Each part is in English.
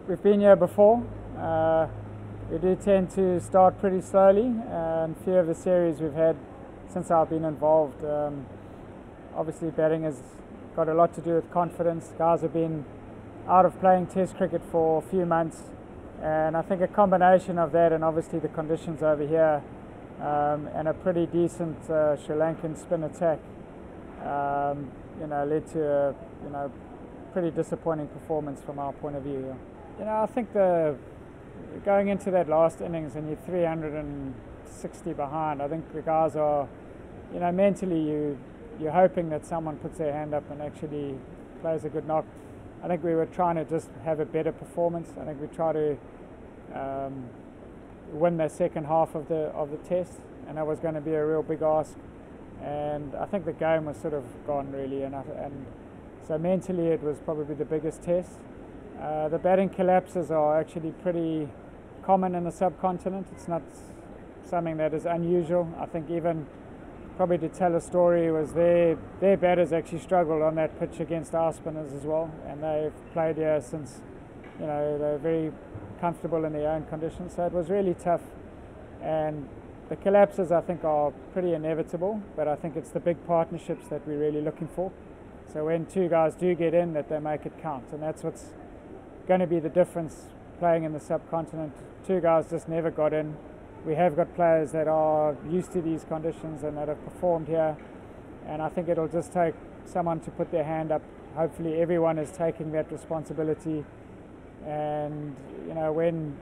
we've been here before. We do tend to start pretty slowly, and a few of the series we've had since I've been involved. Obviously batting has got a lot to do with confidence. Guys have been out of playing Test cricket for a few months, and I think a combination of that and obviously the conditions over here and a pretty decent Sri Lankan spin attack led to a pretty disappointing performance from our point of view. I think going into that last innings and you're 360 behind, I think the guys are, mentally you're hoping that someone puts their hand up and actually plays a good knock. I think we were trying to just have a better performance. I think we try to win the second half of the test, and that was going to be a real big ask. And I think the game was sort of gone really, and so mentally it was probably the biggest test. The batting collapses are actually pretty common in the subcontinent. It's not something that is unusual. I think even probably to tell a story was their batters actually struggled on that pitch against our spinners as well, and they've played here since, they're very comfortable in their own conditions, so it was really tough. And the collapses I think are pretty inevitable, but I think it's the big partnerships that we're really looking for. So when two guys do get in, that they make it count, and that's what's going to be the difference playing in the subcontinent. Two guys just never got in. We have got players that are used to these conditions and that have performed here, and I think it'll just take someone to put their hand up. Hopefully everyone is taking that responsibility, and when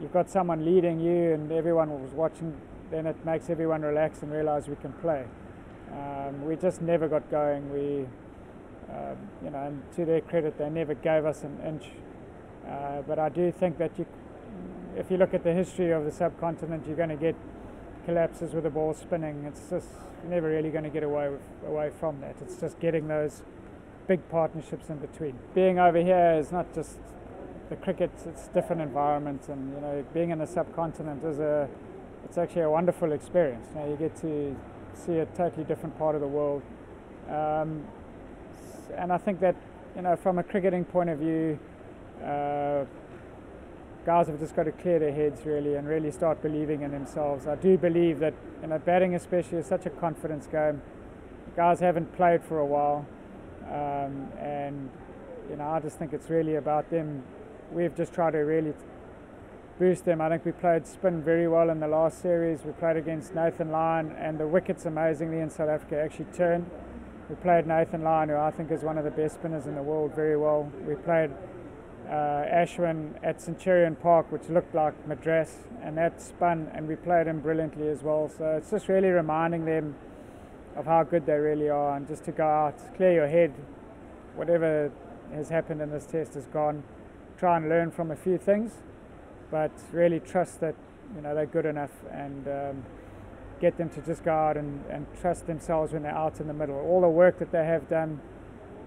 you've got someone leading you and everyone was watching, then it makes everyone relax and realize we can play. We just never got going. And to their credit, they never gave us an inch. But I do think that if you look at the history of the subcontinent, you're going to get collapses with the ball spinning. It's just never really going to get away from that. It's just getting those big partnerships in between. Being over here is not just the cricket; it's a different environment, and being in the subcontinent it's actually a wonderful experience. You get to see a totally different part of the world, and I think that from a cricketing point of view, guys have just got to clear their heads really and really start believing in themselves. I do believe that batting especially is such a confidence game. Guys haven't played for a while, and I just think it's really about them. We've just tried to really boost them. I think we played spin very well in the last series. We played against Nathan Lyon, and the wickets amazingly in South Africa actually turned. We played Nathan Lyon, who I think is one of the best spinners in the world, very well. We played Ashwin at Centurion Park, which looked like Madras, and that spun, and we played him brilliantly as well. So it's just really reminding them of how good they really are, and just to go out, clear your head. Whatever has happened in this test is gone. Try and learn from a few things, but really trust that they're good enough, and get them to just go out and trust themselves when they're out in the middle. All the work that they have done,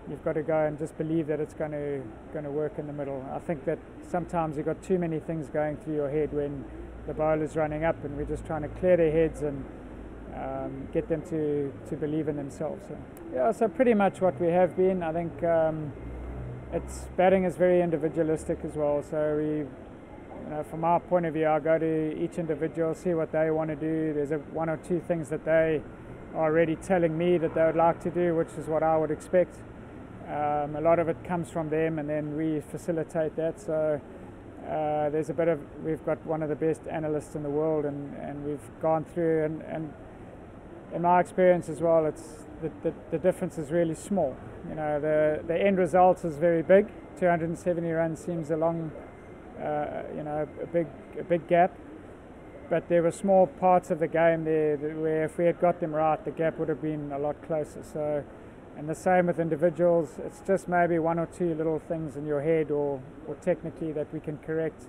you've got to go and just believe that it's going to work in the middle. I think that sometimes you've got too many things going through your head when the bowler's running up, and we're just trying to clear their heads and get them to believe in themselves. So pretty much what we have been. I think batting is very individualistic as well. So we, from our point of view, I go to each individual, see what they want to do. There's one or two things that they are already telling me that they would like to do, which is what I would expect. A lot of it comes from them, and then we facilitate that. So there's we've got one of the best analysts in the world, and we've gone through, and in my experience as well, it's the difference is really small. The end result is very big. 270 runs seems a long, a big gap, but there were small parts of the game there where if we had got them right, the gap would have been a lot closer. So, and the same with individuals. It's just maybe one or two little things in your head or technically that we can correct,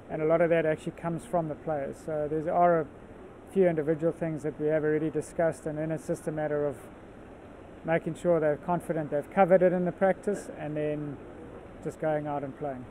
and a lot of that actually comes from the players. So there are a few individual things that we have already discussed, and then it's just a matter of making sure they're confident they've covered it in the practice, and then just going out and playing.